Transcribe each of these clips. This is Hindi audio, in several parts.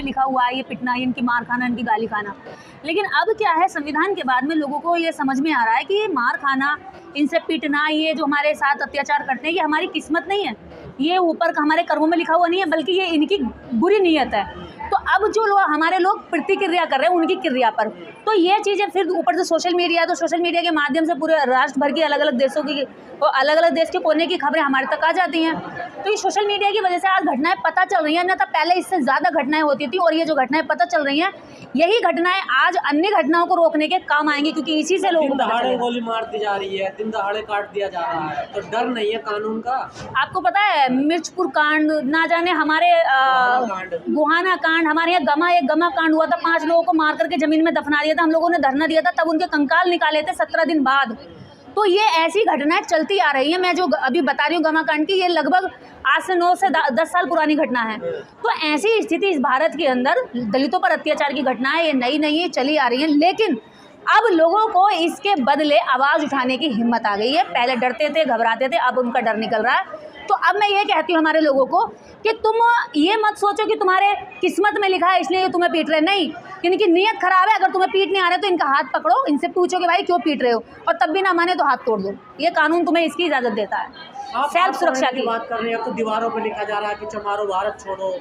में लिखा हुआ है ये पिटना, इनकी मार खाना, इनकी गाली खाना। लेकिन अब क्या है, संविधान के बाद में लोगों को ये समझ में आ रहा है कि ये मार खाना, इनसे पिटना, ये जो हमारे साथ अत्याचार करते हैं, ये हमारी किस्मत नहीं है, ये ऊपर हमारे कर्मों में लिखा हुआ नहीं है, बल्कि ये इनकी बुरी नीयत है। तो अब जो लोग हमारे लोग प्रतिक्रिया कर रहे हैं उनकी क्रिया पर, तो ये चीज़ें फिर ऊपर से सोशल मीडिया, तो सोशल मीडिया के माध्यम से पूरे राष्ट्र भर की अलग अलग देशों की और अलग अलग देश के कोने की खबरें हमारे तक आ जाती हैं। तो ये सोशल मीडिया की वजह से आज घटनाएं पता चल रही हैं, ना तो पहले इससे ज़्यादा घटनाएं होती थी, और ये जो घटनाएं पता चल रही हैं, यही घटनाएं आज अन्य घटनाओं को रोकने के काम आएंगी, क्योंकि इसी से लोगों को दहाड़े गोली मार दी जा रही है, दिन दहाड़े काट दिया जा रहा है, तो डर नहीं है कानून का? आपको पता है मिर्चपुर कांड, ना जाने हमारे गोहाना कांड, हमारे यहाँ गमा कांड हुआ था, 5 लोगों को मार करके जमीन में दफना दिया था, हम लोगों ने धरना दिया था, तब उनके कंकाल निकाले थे 17 दिन बाद। तो ये ऐसी घटनाएं चलती आ रही हैं। मैं जो अभी बता रही हूँ गमा कांड की, ये लगभग आज से 9 से 10 साल पुरानी घटना है। तो ऐसी स्थिति इस भारत के अंदर दलितों पर अत्याचार की घटनाएं ये नई नहीं चली आ रही हैं, लेकिन अब लोगों को इसके बदले आवाज़ उठाने की हिम्मत आ गई है। पहले डरते थे, घबराते थे, अब उनका डर निकल रहा है। तो अब मैं ये कहती हूँ हमारे लोगों को कि तुम ये मत सोचो कि तुम्हारे किस्मत में लिखा है इसलिए ये तुम्हें पीट रहे, नहीं, इनकी नीयत खराब है। अगर तुम्हें पीट नहीं आ रहा है तो इनका हाथ पकड़ो, इनसे पूछो कि भाई क्यों पीट रहे हो, और तब भी ना माने तो हाथ तोड़ दो। ये कानून तुम्हें इसकी इजाज़त देता है, सेल्फ सुरक्षा की बात कर रहे हैं। तो दीवारों पर लिखा जा रहा है कि चमारो भारत छोड़ो।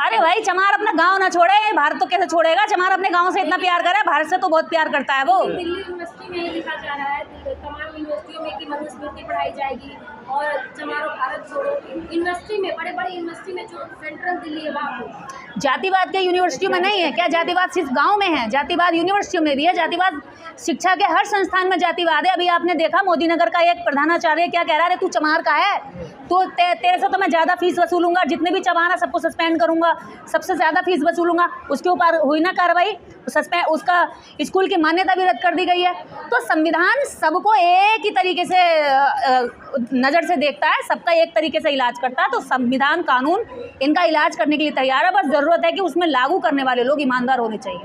अरे भाई, चमार अपना गांव ना छोड़े, भारत तो कैसे छोड़ेगा? चमार अपने गांव से इतना प्यार करे, भारत से तो बहुत प्यार करता है वो। दिल्ली यूनिवर्सिटी में ये लिखा जा रहा है, तमाम यूनिवर्सिटियों में कि मनुस्मृति पढ़ाई जाएगी और चमारो भारत छोड़ो। यूनिवर्सिटी में, बड़े बड़े यूनिवर्सिटी में, जो सेंट्रल दिल्ली है वहाँ पर जातिवाद के यूनिवर्सिटियों में नहीं है क्या? जातिवाद सिर्फ गांव में है, जातिवाद यूनिवर्सिटियों में भी है। जातिवाद शिक्षा के हर संस्थान में जातिवाद है। अभी आपने देखा मोदी नगर का एक प्रधानाचार्य क्या कह रहा है, तू चमार का है तो तेरे से तो मैं ज़्यादा फीस वसूलूंगा, जितने भी चमार है सबको सस्पेंड करूंगा, सबसे ज़्यादा फीस वसूलूंगा। उसके ऊपर हुई ना कार्रवाई, उसका स्कूल की मान्यता भी रद्द कर दी गई है। तो संविधान सबको एक ही तरीके से नज़र से देखता है, सबका एक तरीके से इलाज करता है। तो संविधान, कानून इनका इलाज करने के लिए तैयार है, बस ज़रूरत है कि उसमें लागू करने वाले लोग ईमानदार होने चाहिए।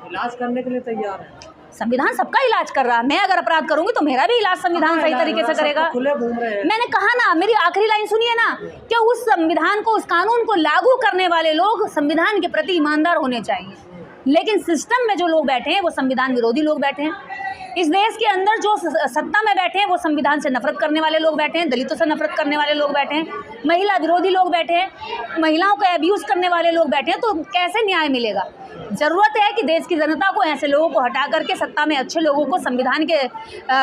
इलाज करने के लिए तैयार है संविधान, सबका इलाज कर रहा है। मैं अगर अपराध करूंगी तो मेरा भी इलाज संविधान सही तरीके से करेगा। खुले घूम रहे हैं। मैंने कहा ना, मेरी आखिरी लाइन सुनिए ना, कि उस संविधान को, उस कानून को लागू करने वाले लोग संविधान के प्रति ईमानदार होने चाहिए। लेकिन सिस्टम में जो लोग बैठे हैं वो संविधान विरोधी लोग बैठे हैं। इस देश के अंदर जो सत्ता में बैठे हैं वो संविधान से नफरत करने वाले लोग बैठे हैं, दलितों से नफरत करने वाले लोग बैठे हैं, महिला विरोधी लोग बैठे हैं, महिलाओं को अब्यूज़ करने वाले लोग बैठे हैं। तो कैसे न्याय मिलेगा? ज़रूरत है कि देश की जनता को ऐसे लोगों को हटा करके सत्ता में अच्छे लोगों को, संविधान के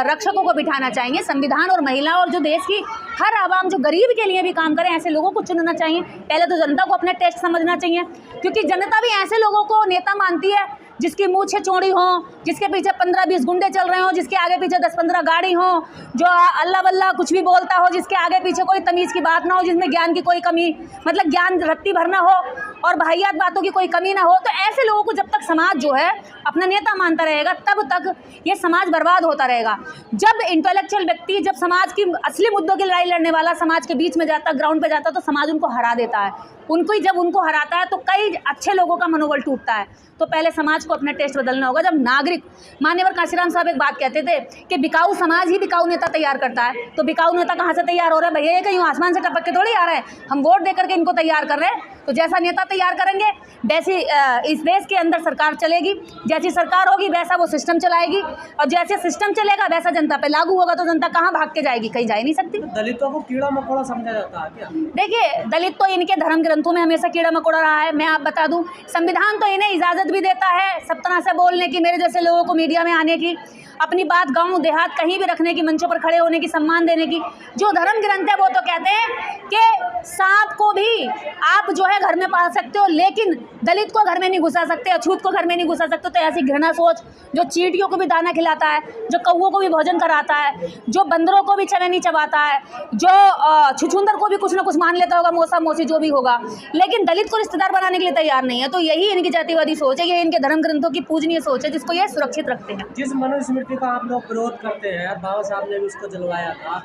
रक्षकों को बिठाना चाहिए। संविधान और महिला और जो देश की हर आवाम जो गरीब के लिए भी काम करें, ऐसे लोगों को चुनना चाहिए। पहले तो जनता को अपने टेस्ट समझना चाहिए, क्योंकि जनता भी ऐसे लोगों को नेता मानती है जिसकी मूछें चौड़ी हों, जिसके पीछे 15-20 गुंडे चल रहे हों, जिसके आगे पीछे 10-15 गाड़ी हों, जो अल्लाह बल्ला कुछ भी बोलता हो, जिसके आगे पीछे कोई तमीज़ की बात ना हो, जिसमें ज्ञान की कोई कमी, मतलब ज्ञान रत्ती भर ना हो और वाहियात बातों की कोई कमी ना हो। तो ऐसे लोगों को जब तक समाज जो है अपना नेता मानता रहेगा, तब तक ये समाज बर्बाद होता रहेगा। जब इंटेलेक्चुअल व्यक्ति, जब समाज की असली मुद्दों की लड़ाई लड़ने वाला समाज के बीच में जाता, ग्राउंड पे जाता, तो समाज उनको हरा देता है। जब उनको हराता है तो कई अच्छे लोगों का मनोबल टूटता है। तो पहले समाज को अपना टेस्ट बदलना होगा। जब नागरिक, मान्यवर काशीराम साहब एक बात कहते थे कि बिकाऊ समाज ही बिकाऊ नेता तैयार करता है। तो बिकाऊ नेता कहाँ से तैयार हो रहा है भैया? ये कहीं आसमान से टपक के थोड़ी आ रहा है, हम वोट दे करके इनको तैयार कर रहे हैं। तो जैसा नेता तैयार करेंगे वैसी इस देश के अंदर सरकार चलेगी, जैसी सरकार होगी वैसा वो सिस्टम चलाएगी, और जैसे सिस्टम चलेगा वैसा जनता पे लागू होगा। तो जनता कहाँ भाग के जाएगी? कहीं जा ही नहीं सकती। दलितों को कीड़ा मकोड़ा समझा जाता है क्या? देखिए, दलित तो इनके धर्म ग्रंथों में हमेशा कीड़ा मकोड़ा रहा है। मैं आप बता दूं, संविधान तो इन्हें इजाज़त भी देता है सब तरह से बोलने की, मेरे जैसे लोगों को मीडिया में आने की, अपनी बात गांव देहात कहीं भी रखने की, मंचों पर खड़े होने की, सम्मान देने की। जो धर्म ग्रंथ है वो तो कहते हैं कि सांप को भी आप जो है घर में पाल सकते हो, लेकिन दलित को घर में नहीं घुसा सकते, अछूत को घर में नहीं घुसा सकते। तो ऐसी घृणा सोच, जो चींटियों को भी दाना खिलाता है, जो कौवों को भी भोजन कराता है, जो बंदरों को भी चने चबाता है, जो छुछुंदर को भी कुछ ना कुछ मान लेता होगा, मौसा मौसी जो भी होगा, लेकिन दलित को रिश्तेदार बनाने के लिए तैयार नहीं है। तो यही इनकी जातिवादी सोच है, ये इनके धर्म ग्रंथों की पूजनीय सोच है जिसको ये सुरक्षित रखते हैं। जिस मनुस्मृति का आप लोग विरोध करते हैं, बाबा साहब ने भी उसको जलवाया था,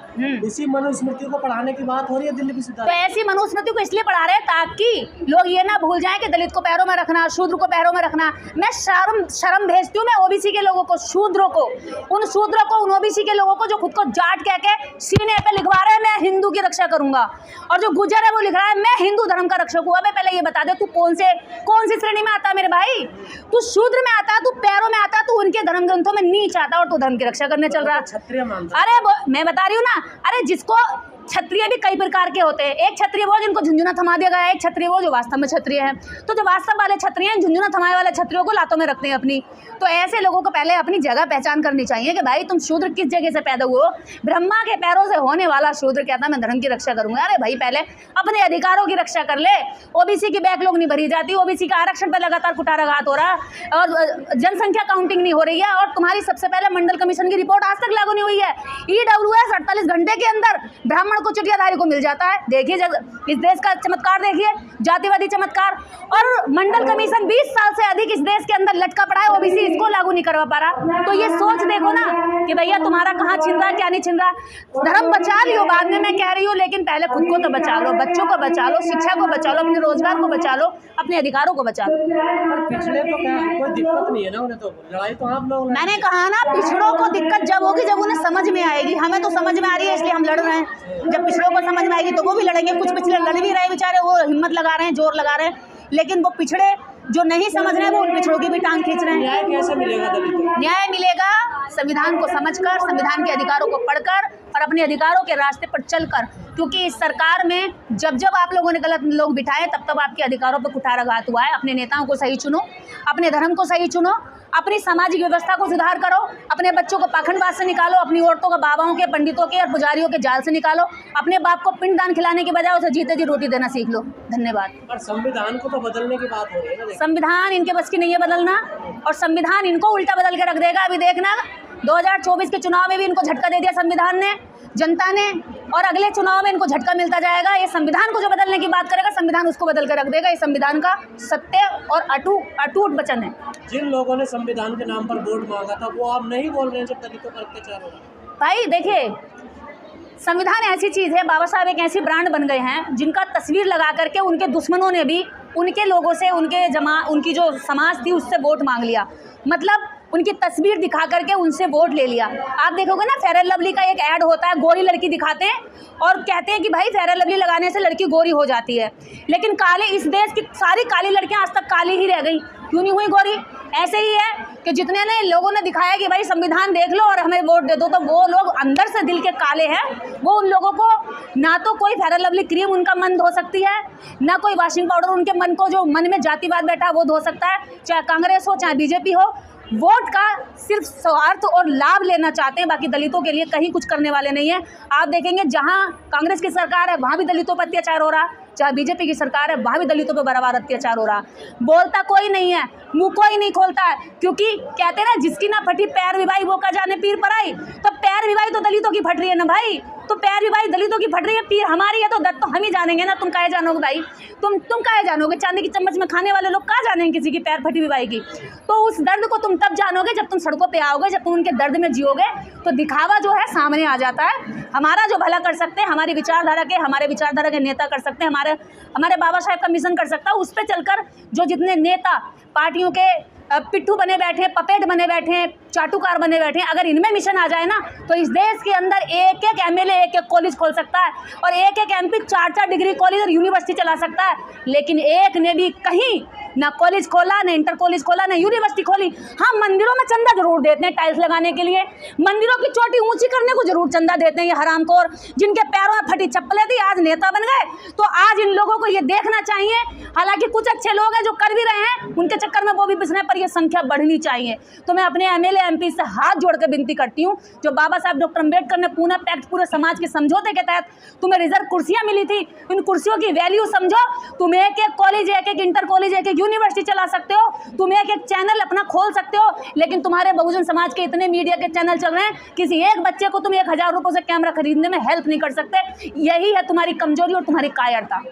उसी मनुस्मृति को पढ़ाने की बात हो रही है दिल्ली तो विश्वविद्यालय। ऐसी मनुस्मृति को इसलिए पढ़ा रहे हैं ताकि लोग ये ना भूल जाएं कि दलित को पैरों में रखना, शूद्र को पैरों में रखना। मैं शर्म भेजती हूँ मैं ओबीसी के लोगों को, शूद्रों को, उन शूद्रों को, उन ओबीसी के लोगों को जो खुद को जाट कह के सीने पे लिखवा रहे हैं मैं हिंदू की रक्षा करूंगा, और जो गुजर है वो लिख रहा है मैं हिंदू धर्म का रक्षक हूँ। अबे पहले ये बता दे तू कौन सी श्रेणी में आता है मेरे भाई? तू शूद्र में आता है, तू पैरों में आता है, तू उनके धर्म ग्रंथों में नीच आता है और तू धर्म की रक्षा करने चल रहा है। क्षत्रिय मानता। अरे मैं बता रही हूँ ना, अरे जिसको क्षत्रिय भी कई प्रकार के होते हैं। एक क्षत्रिय वो जिनको झुंझुना थमा दिया गया है, एक क्षत्रिय वो जो वास्तव में क्षत्रिय है। तो जो वास्तव वाले क्षत्रिय हैं झुंझुना थमाए वाले क्षत्रियों को लातों में रखते हैं अपनी। तो ऐसे लोगों को पहले अपनी जगह पहचान करनी चाहिए कि भाई तुम शूद्र किस जगह से पैदा हुए हो। ब्रह्मा के पैरों से होने वाला शूद्र कहता मैं धर्म की रक्षा करूंगा। अरे भाई पहले अपने अधिकारों की रक्षा कर ले। ओबीसी की बैकलॉग नहीं भरी जाती, ओबीसी का आरक्षण पर लगातार कुठाराघात हो रहा है और जनसंख्या काउंटिंग नहीं हो रही है, और तुम्हारी सबसे पहले मंडल कमीशन की रिपोर्ट आज तक लागू नहीं हुई है। EWS 48 घंटे के अंदर ब्राह्मण को चुटियादारी को मिल जाता है। देखिए इस देश का चमत्कार, देखिए जातिवादी चमत्कार। और मंडल कमीशन 20 साल से अधिक इस देश के अंदर लटका पड़ा है, ओबीसी इसको लागू नहीं करवा पा रहा। तो ये सोच देखो ना कि भैया तुम्हारा कहाँ छिन रहा, क्या नहीं छिन रहा। धर्म बचा लियो बाद में, मैं कह रही हूँ, लेकिन पहले खुद को तो बचा लो, बच्चों को बचा लो, शिक्षा को बचा लो, अपने रोजगार को बचा लो, अपने अधिकारों को बचा लो। पिछले तो क्या कोई दिक्कत नहीं है ना उन्हें, तो लड़ाई तो आप लोग। मैंने कहा ना पिछड़ों को दिक्कत जब होगी जब उन्हें समझ में आएगी। हमें तो समझ में आ रही है इसलिए हम लड़ रहे हैं। जब पिछड़ों को समझ में आएगी तो वो भी लड़ेंगे। कुछ पिछड़े लड़ भी रहे बेचारे, वो हिम्मत लगा रहे हैं, जोर लगा रहे हैं, लेकिन वो पिछड़े जो नहीं समझ रहे हैं वो उन पिछड़ों की भी टांग खींच रहे हैं। न्याय कैसे मिलेगा दलितों को? न्याय मिलेगा संविधान को समझकर, संविधान के अधिकारों को पढ़कर और अपने अधिकारों के रास्ते पर चलकर। क्योंकि इस सरकार में जब जब आप लोगों ने गलत लोग बिठाए तब तब आपके अधिकारों पर कुठाराघात हुआ है। अपने नेताओं को सही चुनो, अपने धर्म को सही चुनो, अपनी सामाजिक व्यवस्था को सुधार करो, अपने बच्चों को पाखंडवाद से निकालो, अपनी औरतों को बाबाओं के, पंडितों के और पुजारियों के जाल से निकालो। अपने बाप को पिंडदान खिलाने के बजाय उसे जीते जी रोटी देना सीख लो। धन्यवाद। पर संविधान को तो बदलने की बात हो रही है ना। संविधान इनके बस की नहीं है बदलना, और संविधान इनको उल्टा बदल के रख देगा। अभी देखना 2024 के चुनाव में भी इनको झटका दे दिया संविधान ने, जनता ने, और अगले चुनाव में इनको झटका मिलता जाएगा। ये संविधान को जो बदलने की बात करेगा संविधान उसको बदल कर रख देगा। ये संविधान का सत्य और अटूट वचन है। जिन लोगों ने संविधान के नाम पर वोट मांगा था वो आप नहीं बोल रहे हैं जब दलितों पर अत्याचार हो रहा है। भाई देखिए, संविधान ऐसी चीज़ है, बाबा साहब एक ऐसी ब्रांड बन गए हैं जिनका तस्वीर लगा करके उनके दुश्मनों ने भी उनके लोगों से, उनकी जो समाज थी उससे वोट मांग लिया। मतलब उनकी तस्वीर दिखा करके उनसे वोट ले लिया। आप देखोगे ना फेयर एंड लवली का एक ऐड होता है, गोरी लड़की दिखाते हैं और कहते हैं कि भाई फेयर एंड लवली लगाने से लड़की गोरी हो जाती है। लेकिन काले, इस देश की सारी काली लड़कियां आज तक काली ही रह गई, क्यों नहीं हुई गोरी? ऐसे ही है कि जितने ने लोगों ने दिखाया कि भाई संविधान देख लो और हमें वोट दे दो, तो वो लोग अंदर से दिल के काले हैं। वो उन लोगों को ना तो कोई फेयर एंड लवली क्रीम उनका मन धो सकती है, ना कोई वॉशिंग पाउडर उनके मन को, जो मन में जातिवाद बैठा वो धो सकता है। चाहे कांग्रेस हो चाहे बीजेपी हो, वोट का सिर्फ स्वार्थ और लाभ लेना चाहते हैं, बाकी दलितों के लिए कहीं कुछ करने वाले नहीं है। आप देखेंगे जहां कांग्रेस की सरकार है वहां भी दलितों पर अत्याचार हो रहा, चाहे बीजेपी की सरकार है वहां भी दलितों पर बराबर अत्याचार हो रहा। बोलता कोई नहीं है, मुंह कोई नहीं खोलता है, क्योंकि कहते हैं ना जिसकी ना फटी पैर विवाही वो का जाने पीर पर आई। तो पैर विवाही तो दलितों की फट रही है ना भाई, तो पैर विवाही दलितों की फट रही है, पीर हमारी है तो दर्द तो हम ही जानेंगे ना। तुम काहे जानोगे भाई? तुम काहे जानोगे? चांदी की चम्मच में खाने वाले लोग कहाँ जानेंगे किसी की पैर फटी विवाही की? तो उस दर्द को तुम तब जानोगे जब तुम सड़कों पे आओगे, जब तुम उनके दर्द में जियोगे। तो दिखावा जो है सामने आ जाता है। हमारा जो भला कर सकते हैं, हमारे विचारधारा के नेता कर सकते हैं, हमारे बाबा साहब का मिशन कर सकता है। उस पर चलकर जो जितने नेता पार्टियों के पिट्ठू बने बैठे, पपेट बने बैठे, चाटुकार बने बैठे, अगर इनमें मिशन आ जाए ना तो इस देश के अंदर एक एक MLA एक एक कॉलेज खोल सकता है और एक एक MP 4-4 डिग्री कॉलेज और यूनिवर्सिटी चला सकता है। लेकिन एक ने भी कहीं ना कॉलेज खोला, ना इंटर कॉलेज खोला, ना यूनिवर्सिटी खोली। हाँ, मंदिरों में चंदा जरूर देते हैं टाइल्स लगाने के लिए, मंदिरों की चोटी ऊंची करने को जरूर चंदा देते हैं ये हरामखोर, जिनके पैरों में फटी चप्पलें थी आज नेता बन गए। तो आज इन लोगों को ये देखना चाहिए, हालांकि कुछ अच्छे लोग हैं जो कर भी रहे हैं, उनके चक्कर में वो भी पिसने पर ये संख्या बढ़नी चाहिए। तो मैं अपने MLA MP से हाथ जोड़ के विनती करती हूँ, जो बाबा साहब डॉक्टर अम्बेडकर ने पूना पैक्ट पूरे समाज के समझौते के तहत तुम्हें रिजर्व कुर्सियां मिली थी, इन कुर्सियों की वैल्यू समझो। तुम एक एक कॉलेज, एक एक इंटर कॉलेज, एक एक यूनिवर्सिटी चला सकते हो, तुम एक एक चैनल अपना खोल सकते हो, लेकिन तुम्हारे बहुजन समाज के इतने मीडिया के चैनल चल रहे हैं, किसी एक बच्चे को तुम 1000 रुपये से कैमरा खरीदने में हेल्प नहीं कर सकते। यही है तुम्हारी कमजोरी और तुम्हारी कायरता।